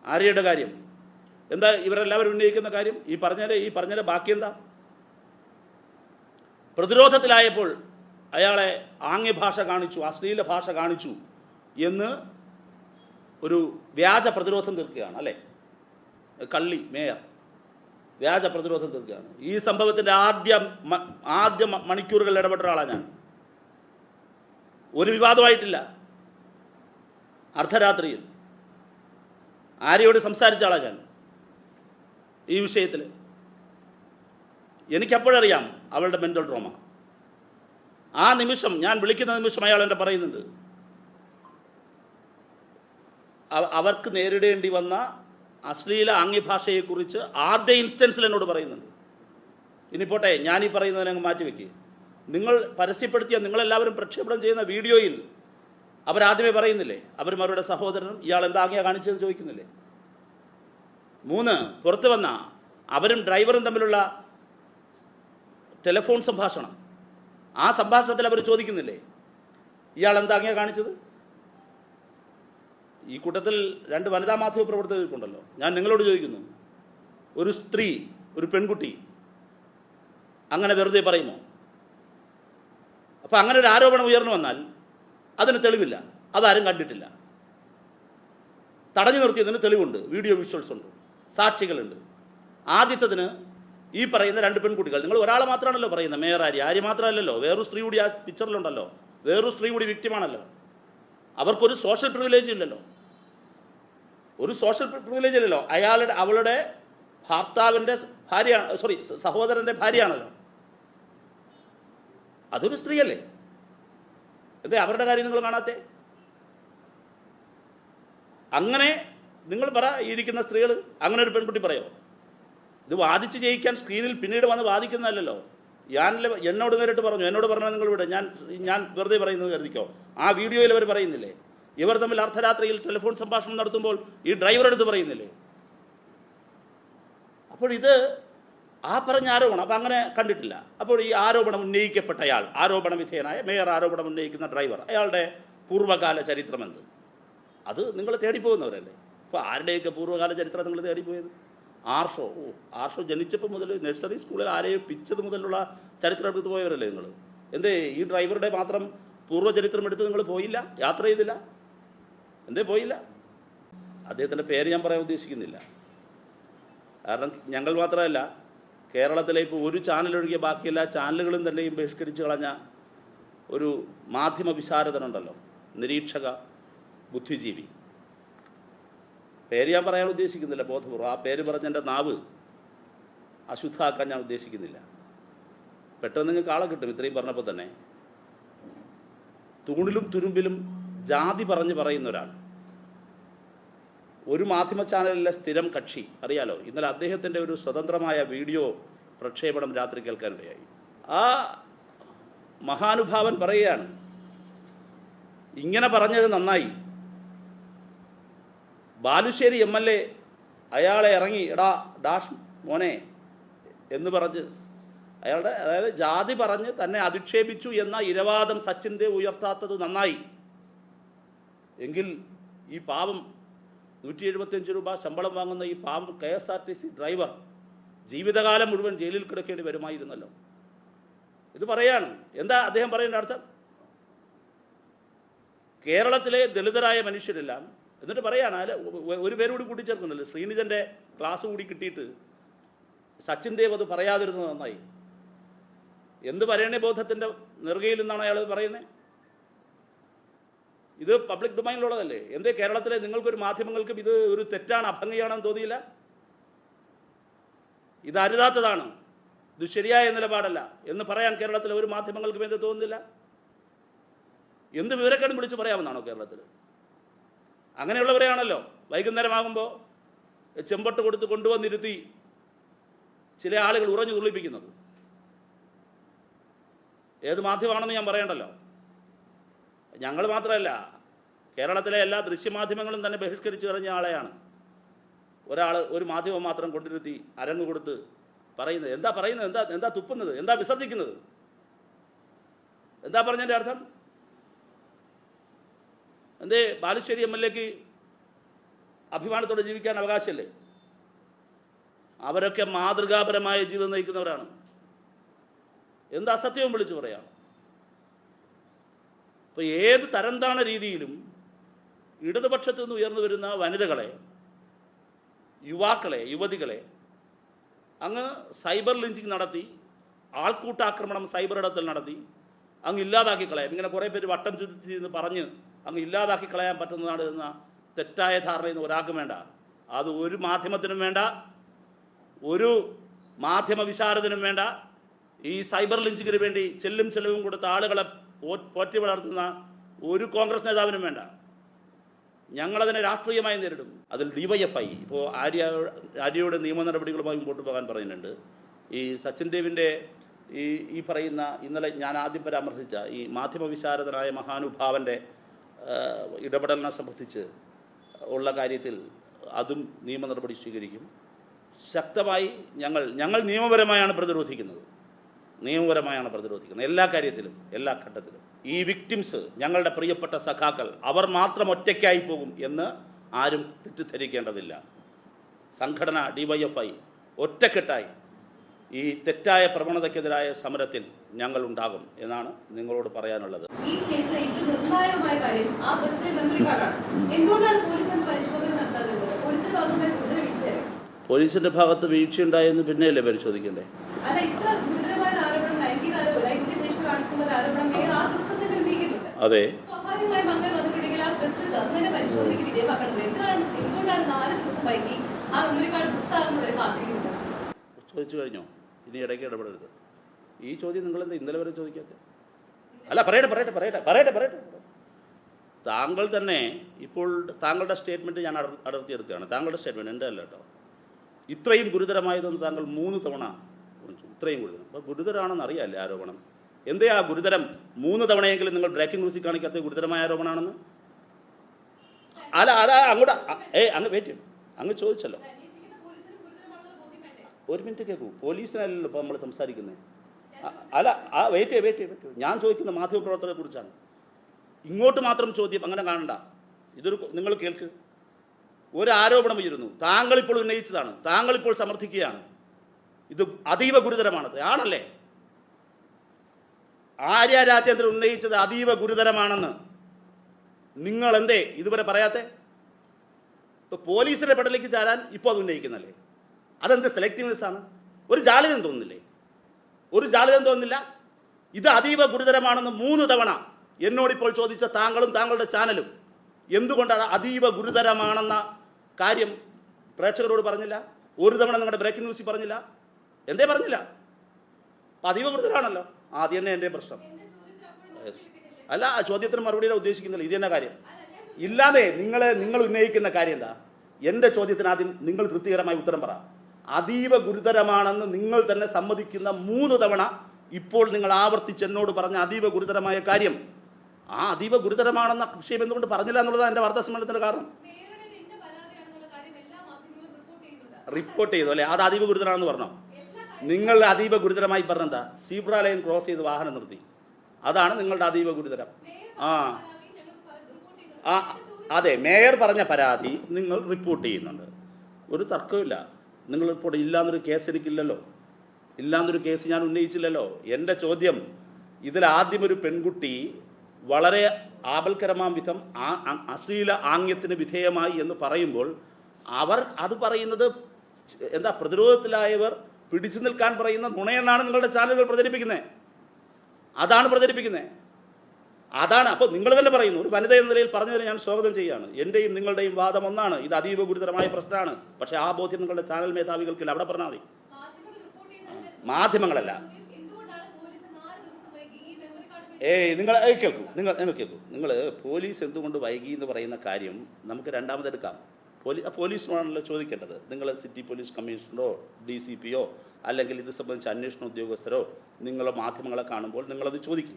ആര്യയുടെ കാര്യം എന്താ? ഇവരെല്ലാവരും ഉന്നയിക്കുന്ന കാര്യം ഈ പറഞ്ഞതിൻ്റെ ബാക്കി എന്താ? പ്രതിരോധത്തിലായപ്പോൾ അയാളെ ആംഗ്യഭാഷ കാണിച്ചു, അശ്ലീല ഭാഷ കാണിച്ചു എന്ന് ഒരു വ്യാജ പ്രതിരോധം തീർക്കുകയാണ് അല്ലേ? കള്ളി മേയർ വ്യാജ പ്രതിരോധം തീർക്കുകയാണ്. ഈ സംഭവത്തിൻ്റെ ആദ്യ മണിക്കൂറുകൾ ഇടപെട്ട ഒരാളാണ് ഞാൻ. ഒരു വിവാദമായിട്ടില്ല. അർദ്ധരാത്രിയിൽ ആര്യയോട് സംസാരിച്ച ആളാണ് ഞാൻ ഈ വിഷയത്തിൽ. എനിക്കപ്പോഴറിയാം അവളുടെ മെൻ്റൽ ട്രോമ. ആ നിമിഷം, ഞാൻ വിളിക്കുന്ന നിമിഷം അയാൾ എന്നെ പറയുന്നുണ്ട്, അവർക്ക് നേരിടേണ്ടി വന്ന അശ്ലീല ആംഗ്യഭാഷയെക്കുറിച്ച് ആദ്യ ഇൻസ്റ്റൻസിൽ എന്നോട് പറയുന്നുണ്ട്. ഇനി പോട്ടെ, ഞാനീ പറയുന്നതിനങ്ങ് മാറ്റിവെക്കുക. നിങ്ങൾ പരസ്യപ്പെടുത്തിയ, നിങ്ങളെല്ലാവരും പ്രക്ഷേപണം ചെയ്യുന്ന വീഡിയോയിൽ അവരാദ്യമേ പറയുന്നില്ലേ, അവരും അവരുടെ സഹോദരനും ഇയാൾ എന്താ ആംഗ്യ കാണിച്ചതെന്ന് ചോദിക്കുന്നില്ലേ? 3, പുറത്തു വന്ന അവരും ഡ്രൈവറും തമ്മിലുള്ള ടെലിഫോൺ സംഭാഷണം, ആ സംഭാഷണത്തിൽ അവർ ചോദിക്കുന്നില്ലേ ഇയാൾ എന്താ ആംഗ്യ കാണിച്ചത്? ഈ കൂട്ടത്തിൽ 2 വനിതാ മാധ്യമ പ്രവർത്തകർക്കുണ്ടല്ലോ. ഞാൻ നിങ്ങളോട് ചോദിക്കുന്നു, ഒരു സ്ത്രീ, ഒരു പെൺകുട്ടി അങ്ങനെ വെറുതെ പറയുമോ? അപ്പം അങ്ങനെ ഒരു ആരോപണം ഉയർന്നു വന്നാൽ അതിന് തെളിവില്ല, അതാരും കണ്ടിട്ടില്ല. തടഞ്ഞു നിർത്തിയതിന് തെളിവുണ്ട്, വീഡിയോ വിഷ്വൽസ് ഉണ്ട്, സാക്ഷികളുണ്ട്. ആദ്യത്തതിന് ഈ പറയുന്ന 2 പെൺകുട്ടികൾ, നിങ്ങൾ ഒരാളെ മാത്രമാണല്ലോ പറയുന്നത്, മേയർ ആര്യ മാത്രമല്ലല്ലോ, വേറൊരു സ്ത്രീ കൂടി ആ പിക്ചറിലുണ്ടല്ലോ, വേറൊരു സ്ത്രീ കൂടി വിക്ടിമാണല്ലോ. അവർക്കൊരു സോഷ്യൽ പ്രിവിലേജ് ഇല്ലല്ലോ, ഒരു സോഷ്യൽ പ്രിവിലേജ് ഇല്ലല്ലോ. അവളുടെ ഭർത്താവിൻ്റെ ഭാര്യ, സഹോദരൻ്റെ ഭാര്യയാണല്ലോ, അതൊരു സ്ത്രീയല്ലേ? എന്തേ അവരുടെ കാര്യം നിങ്ങൾ കാണാത്തെ? അങ്ങനെ നിങ്ങൾ പറ, ഇരിക്കുന്ന സ്ത്രീകൾ അങ്ങനെ ഒരു പെൺകുട്ടി പറയോ? ഇത് വാദിച്ച് ജയിക്കാൻ സ്ക്രീനിൽ പിന്നീട് വന്ന് വാദിക്കുന്നതല്ലോ. എന്നോട് നേരിട്ട് പറഞ്ഞു, എന്നോട് പറഞ്ഞാൽ നിങ്ങൾ ഇവിടെ, ഞാൻ വെറുതെ പറയുന്നത് കരുതിക്കോ. ആ വീഡിയോയിൽ അവർ പറയുന്നില്ലേ, ഇവർ തമ്മിൽ അർദ്ധരാത്രിയിൽ ടെലിഫോൺ സംഭാഷണം നടത്തുമ്പോൾ ഈ ഡ്രൈവർ എടുത്ത് പറയുന്നില്ലേ? അപ്പോൾ ഇത് ആ പറഞ്ഞ ആരോപണം അപ്പം അങ്ങനെ കണ്ടിട്ടില്ല. അപ്പോൾ ഈ ആരോപണം ഉന്നയിക്കപ്പെട്ടയാൾ, ആരോപണ വിധേയനായ മേയർ, ആരോപണം ഉന്നയിക്കുന്ന ഡ്രൈവർ, അയാളുടെ പൂർവ്വകാല ചരിത്രമെന്ത്? അത് നിങ്ങൾ തേടിപ്പോകുന്നവരല്ലേ? അപ്പോൾ ആരുടെയൊക്കെ പൂർവ്വകാല ചരിത്രം നിങ്ങൾ തേടിപ്പോയത്? ആർഷോ ജനിച്ചപ്പോൾ മുതൽ നഴ്സറി സ്കൂളിൽ ആരെയോ പിച്ചത് മുതലുള്ള ചരിത്രം എടുത്ത് പോയവരല്ലേ നിങ്ങൾ? എന്തേ ഈ ഡ്രൈവറുടെ മാത്രം പൂർവ്വചരിത്രം എടുത്ത് നിങ്ങൾ പോയില്ല, യാത്ര ചെയ്തില്ല? എന്തേ പോയില്ല? അദ്ദേഹത്തിൻ്റെ പേര് ഞാൻ പറയാൻ ഉദ്ദേശിക്കുന്നില്ല. കാരണം ഞങ്ങൾ മാത്രമല്ല, കേരളത്തിലെ ഇപ്പോൾ ഒരു ചാനലൊഴികെ ബാക്കി എല്ലാ ചാനലുകളും തന്നെയും ബഹിഷ്കരിച്ച് കളഞ്ഞ ഒരു മാധ്യമ വിശാരദനുണ്ടല്ലോ, നിരീക്ഷക ബുദ്ധിജീവി. പേര് ഞാൻ പറയാൻ ഉദ്ദേശിക്കുന്നില്ല ബോധപൂർവ്വം. ആ പേര് പറഞ്ഞ എൻ്റെ നാവ് അശുദ്ധാക്കാൻ ഞാൻ ഉദ്ദേശിക്കുന്നില്ല. പെട്ടെന്ന് നിങ്ങൾക്ക് ആളെ കിട്ടും ഇത്രയും പറഞ്ഞപ്പോൾ തന്നെ. തൂണിലും തുരുമ്പിലും ജാതി പറയുന്ന ഒരാൾ, ഒരു മാധ്യമ ചാനലിലെ സ്ഥിരം കക്ഷി, അറിയാലോ. ഇന്നലെ അദ്ദേഹത്തിൻ്റെ ഒരു സ്വതന്ത്രമായ വീഡിയോ പ്രക്ഷേപണം രാത്രി കേൾക്കാനിടയായി. ആ മഹാനുഭാവൻ പറയുകയാണ്, ഇങ്ങനെ പറഞ്ഞത് നന്നായി. ബാലുശ്ശേരി MLA അയാളെ ഇറങ്ങി എടാ ഡാഷ് മോനെ എന്ന് പറഞ്ഞ്, അയാളുടെ അതായത് ജാതി പറഞ്ഞ് തന്നെ അധിക്ഷേപിച്ചു എന്ന ഇരവാദം സച്ചിൻ ദേവ് ഉയർത്താത്തത് നന്നായി. എങ്കിൽ ഈ പാവം 175 രൂപ ശമ്പളം വാങ്ങുന്ന ഈ പാവം KSRTC ഡ്രൈവർ ജീവിതകാലം മുഴുവൻ ജയിലിൽ കിടക്കേണ്ടി വരുമായിരുന്നല്ലോ. ഇത് പറയാണ്. എന്താ അദ്ദേഹം പറയുന്ന അർത്ഥം? കേരളത്തിലെ ദളിതരായ മനുഷ്യരെല്ലാം, എന്നിട്ട് പറയാണ്, അല്ല ഒരു പേരോട് കൂട്ടിച്ചേർക്കുന്നുണ്ടല്ലോ, ശ്രീനിജൻ്റെ ക്ലാസ് കൂടി കിട്ടിയിട്ട് സച്ചിൻ ദേവ് അത് പറയാതിരുന്നത് നന്നായി. എന്ത് പറയണേ ബോധത്തിൻ്റെ നെറുകയിൽ നിന്നാണ് അയാൾ പറയുന്നത്? ഇത് പബ്ലിക് ഡൊമൈനിലുള്ളതല്ലേ? എന്തേ കേരളത്തിലെ നിങ്ങൾക്കൊരു മാധ്യമങ്ങൾക്കും ഇത് ഒരു തെറ്റാണ്, അഭംഗിയാണെന്ന് തോന്നിയില്ല? ഇത് അരുതാത്തതാണ്, ഇത് ശരിയായ നിലപാടല്ല എന്ന് പറയാൻ കേരളത്തിലെ ഒരു മാധ്യമങ്ങൾക്കും എന്ത് തോന്നുന്നില്ല? എന്ത് വിവരക്കേടും വിളിച്ച് പറയാമെന്നാണോ കേരളത്തിൽ? അങ്ങനെയുള്ളവരെയാണല്ലോ വൈകുന്നേരമാകുമ്പോൾ ചെമ്പട്ട് കൊടുത്ത് കൊണ്ടുവന്നിരുത്തി ചില ആളുകൾ ഉറഞ്ഞു തുള്ളിപ്പിക്കുന്നത്. ഏത് മാധ്യമമാണെന്ന് ഞാൻ പറയണ്ടല്ലോ. ഞങ്ങൾ മാത്രമല്ല, കേരളത്തിലെ എല്ലാ ദൃശ്യമാധ്യമങ്ങളും തന്നെ ബഹിഷ്കരിച്ചു കളഞ്ഞ ആളെയാണ് ഒരു മാധ്യമം മാത്രം കൊണ്ടിരുത്തി അരങ്ങ് കൊടുത്ത് പറയുന്നത്. എന്താ പറയുന്നത്? എന്താ തുപ്പുന്നത്? എന്താ വിസർജിക്കുന്നത്? എന്താ പറഞ്ഞതിൻ്റെ അർത്ഥം? എന്തേ ബാലുശ്ശേരി MLAക്ക് അഭിമാനത്തോടെ ജീവിക്കാൻ അവകാശമില്ലേ? അവരൊക്കെ മാതൃകാപരമായ ജീവിതം നയിക്കുന്നവരാണ്. എന്ത് അസത്യവും വിളിച്ചു പറയാണ്. ഇപ്പോൾ ഏത് തരംതാണ രീതിയിലും ഇടതുപക്ഷത്തു നിന്ന് ഉയർന്നു വരുന്ന വനിതകളെ, യുവാക്കളെ, യുവതികളെ അങ്ങ് സൈബർ ലിഞ്ചിങ് നടത്തി, ആൾക്കൂട്ടാക്രമണം സൈബർ ഇടത്തിൽ നടത്തി അങ്ങ് ഇല്ലാതാക്കി കളയാം. ഇങ്ങനെ കുറേ പേര് വട്ടം ചുറ്റി എന്ന് പറഞ്ഞ് അങ്ങ് ഇല്ലാതാക്കി കളയാൻ പറ്റുന്നതാണ് എന്ന തെറ്റായ ധാരണയൊന്നും ഒരാൾക്കും വേണ്ട. അത് ഒരു മാധ്യമത്തിനും വേണ്ട, ഒരു മാധ്യമ വിശാരദനും വേണ്ട. ഈ സൈബർ ലിഞ്ചിങ്ങിന് വേണ്ടി ചെലവും കൊടുത്ത ആളുകളെ പോറ്റി വളർത്തുന്ന ഒരു കോൺഗ്രസ് നേതാവിനും വേണ്ട. ഞങ്ങളതിനെ രാഷ്ട്രീയമായി നേരിടും. അതിൽ DYFI ഇപ്പോൾ ആര്യയുടെ നിയമ നടപടികളുമായി മുമ്പോട്ട് പോകാൻ പറയുന്നുണ്ട്. ഈ സച്ചിൻ ദേവിൻ്റെ ഈ പറയുന്ന ഇന്നലെ ഞാൻ ആദ്യം പരാമർശിച്ച ഈ മാധ്യമ വിശാരദനായ മഹാനുഭാവൻ്റെ ഇടപെടലിനെ സംബന്ധിച്ച് ഉള്ള കാര്യത്തിൽ അതും നിയമ നടപടി സ്വീകരിക്കും. ശക്തമായി ഞങ്ങൾ നിയമപരമായാണ് പ്രതിരോധിക്കുന്നത്. എല്ലാ കാര്യത്തിലും, എല്ലാ ഘട്ടത്തിലും. ഈ വിക്ടിംസ്, ഞങ്ങളുടെ പ്രിയപ്പെട്ട സഖാക്കൾ, അവർ മാത്രം ഒറ്റയ്ക്കായി പോകും എന്ന് ആരും തെറ്റിദ്ധരിക്കേണ്ടതില്ല. സംഘടന DYFI ഒറ്റക്കെട്ടായി ഈ തെറ്റായ പ്രവണതയ്ക്കെതിരായ സമരത്തിൽ ഞങ്ങൾ ഉണ്ടാകും എന്നാണ് നിങ്ങളോട് പറയാനുള്ളത്. ഈ കേസിലെ ഏറ്റവും നിർണായകമായ കാര്യം ആ ബസ്സിലെ മെമ്മറി കാർഡാണ്. എന്തുകൊണ്ടാണ് പോലീസ് പരിശോധന നടത്താത്തത്? പോലീസിന്റെ ഭാഗത്ത് വീഴ്ചയുണ്ടായെന്ന് പിന്നെയല്ലേ പരിശോധിക്കണ്ടേ? അല്ല, ഇത്ര ഗുരുതരമായ ആരോപണം, ലൈംഗിക ചേഷ്ട കാണിച്ചുള്ള ആരോപണം മേയർ ആ ദിവസം തന്നെ ഉന്നയിക്കുന്നുണ്ട്. അതെ, സ്വാഭാവികമായും അങ്ങനെ വന്നിട്ടുണ്ടെങ്കിൽ ആ ബസ് അങ്ങനെ പരിശോധനയ്ക്ക് വിധേയമാക്കണത് എന്തുകൊണ്ടാണ് 4 ദിവസം വൈകി ആ മെമ്മറി കാർഡ് മിസ്സാകുന്നവരെ കാത്തിരിക്കുന്നത്? ചോദിച്ചു കഴിഞ്ഞോ? ഇനി ഇടയ്ക്ക് ഇടപെടരുത്. ഈ ചോദ്യം നിങ്ങളെന്താ ഇന്നലെ വരെ ചോദിക്കാത്ത? അല്ല, പറയട്ടെ. താങ്കൾ തന്നെ ഇപ്പോൾ താങ്കളുടെ സ്റ്റേറ്റ്മെൻറ്റ് ഞാൻ അടർത്തിയെടുക്കുകയാണ്. താങ്കളുടെ സ്റ്റേറ്റ്മെൻറ്റ് എൻ്റെ അല്ല കേട്ടോ. ഇത്രയും ഗുരുതരമായതെന്ന് താങ്കൾ 3 തവണ ഇത്രയും ഗുരുതരം. അപ്പോൾ ഗുരുതരമാണെന്ന് അറിയാമല്ലേ ആരോപണം? എന്തേ ആ ഗുരുതരം 3 തവണയെങ്കിലും നിങ്ങൾ ബ്രേക്കിംഗ് ന്യൂസിൽ കാണിക്കാത്ത ഗുരുതരമായ ആരോപണമാണെന്ന്? അല്ല, അങ്ങോട്ട് അങ്ങ് വെയിറ്റ് ചെയ്യും. അങ്ങ് ചോദിച്ചല്ലോ. ഒരു മിനിറ്റ് കേൾക്കൂ. പോലീസിനല്ലല്ലോ ഇപ്പോൾ നമ്മൾ സംസാരിക്കുന്നത്. അല്ല, വെയിറ്റ് ചെയ്യും. ഞാൻ ചോദിക്കുന്ന മാധ്യമപ്രവർത്തകരെ കുറിച്ചാണ്. ഇങ്ങോട്ട് മാത്രം ചോദ്യം അങ്ങനെ കാണണ്ട. ഇതൊരു നിങ്ങൾ കേൾക്ക്. ഒരു ആരോപണം ഉയരുന്നു, താങ്കളിപ്പോൾ ഉന്നയിച്ചതാണ്, താങ്കളിപ്പോൾ സമർത്ഥിക്കുകയാണ്. ഇത് അതീവ ഗുരുതരമാണ്. ആണല്ലേ? ആര്യ രാജേന്ദ്രൻ ഉന്നയിച്ചത് അതീവ ഗുരുതരമാണെന്ന് നിങ്ങൾ എന്തേ ഇതുവരെ പറയാത്തെ? ഇപ്പോൾ പോലീസിന്റെ പെടലേക്ക് ചാരാൻ ഇപ്പോൾ അത് ഉന്നയിക്കുന്നല്ലേ? അതെന്ത് സെലക്റ്റീവ്നെസ് ആണ്? ഒരു ജാള്യതം തോന്നുന്നില്ല? ഇത് അതീവ ഗുരുതരമാണെന്ന് 3 തവണ എന്നോടിപ്പോൾ ചോദിച്ച താങ്കളും താങ്കളുടെ ചാനലും എന്തുകൊണ്ടാണ് അതീവ ഗുരുതരമാണെന്ന കാര്യം പ്രേക്ഷകരോട് പറഞ്ഞില്ല? ഒരു തവണ നിങ്ങളുടെ ബ്രേക്കിംഗ് ന്യൂസിൽ പറഞ്ഞില്ല? എന്തേ പറഞ്ഞില്ല? അതീവ ഗുരുതരമാണല്ലോ. ആദ്യം തന്നെ എൻ്റെ പ്രശ്നം. അല്ല, ആ ചോദ്യത്തിന് മറുപടിയാണ് ഉദ്ദേശിക്കുന്നില്ല. ഇത് തന്നെ കാര്യം ഇല്ലാതെ നിങ്ങൾ ഉന്നയിക്കുന്ന കാര്യം എന്താ? എൻ്റെ ചോദ്യത്തിന് ആദ്യം നിങ്ങൾ തൃപ്തികരമായി ഉത്തരം പറ. അതീവ ഗുരുതരമാണെന്ന് നിങ്ങൾ തന്നെ സമ്മതിക്കുന്ന 3 തവണ ഇപ്പോൾ നിങ്ങൾ ആവർത്തിച്ച് എന്നോട് പറഞ്ഞ അതീവ ഗുരുതരമായ കാര്യം, ആ അതീവ ഗുരുതരമാണെന്ന വിഷയം എന്തുകൊണ്ട് പറഞ്ഞില്ല എന്നുള്ളതാണ് എൻ്റെ വാർത്താ സമ്മേളനത്തിൻ്റെ കാരണം. റിപ്പോർട്ട് ചെയ്തു അല്ലേ? അത് അതീവ ഗുരുതരമാണെന്ന് പറഞ്ഞോ? നിങ്ങൾ അതീവ ഗുരുതരമായി പറഞ്ഞെന്താ? സീബ്ര ലൈൻ ക്രോസ് ചെയ്ത് വാഹനം നിർത്തി, അതാണ് നിങ്ങളുടെ അതീവ ഗുരുതരം. അതെ, മേയർ പറഞ്ഞ പരാതി നിങ്ങൾ റിപ്പോർട്ട് ചെയ്യുന്നുണ്ട്. ഒരു തർക്കമില്ല. നിങ്ങൾ റിപ്പോർട്ട് ഇല്ലാന്നൊരു കേസ് എനിക്കില്ലല്ലോ, ഇല്ലാന്നൊരു കേസ് ഞാൻ ഉന്നയിച്ചില്ലല്ലോ. എൻ്റെ ചോദ്യം, ഇതിൽ ആദ്യം ഒരു പെൺകുട്ടി വളരെ ആപൽക്കരമാം വിധം അശ്ലീല ആംഗ്യത്തിന് വിധേയമായി എന്ന് പറയുമ്പോൾ അവർ അത് പറയുന്നത് എന്താ, പ്രതിരോധത്തിലായവർ പിടിച്ചു നിൽക്കാൻ പറയുന്ന നുണയെന്നാണ് നിങ്ങളുടെ ചാനലുകൾ പ്രചരിപ്പിക്കുന്നത്. അതാണ്. അപ്പോൾ നിങ്ങൾ തന്നെ പറയുന്നു, ഒരു വനിത എന്ന നിലയിൽ പറഞ്ഞതിന് ഞാൻ സ്വാഗതം ചെയ്യുകയാണ്. എൻ്റെയും നിങ്ങളുടെയും വാദം ഒന്നാണ്, ഇത് അതീവ ഗുരുതരമായ പ്രശ്നമാണ്. പക്ഷേ ആ ബോധ്യം നിങ്ങളുടെ ചാനൽ മേധാവികൾക്കില്ല. അവിടെ പറഞ്ഞാൽ മതി. മാധ്യമങ്ങളല്ല. നിങ്ങൾ കേൾക്കൂ. നിങ്ങൾ പോലീസ് എന്തുകൊണ്ട് വൈകി എന്ന് പറയുന്ന കാര്യം നമുക്ക് രണ്ടാമതെടുക്കാം. പോലീസിനോടാണല്ലോ ചോദിക്കേണ്ടത്. നിങ്ങൾ സിറ്റി പോലീസ് കമ്മീഷണറോ DCPയോ അല്ലെങ്കിൽ ഇത് സംബന്ധിച്ച് അന്വേഷണ ഉദ്യോഗസ്ഥരോ നിങ്ങൾ മാധ്യമങ്ങളെ കാണുമ്പോൾ നിങ്ങളത് ചോദിക്കും.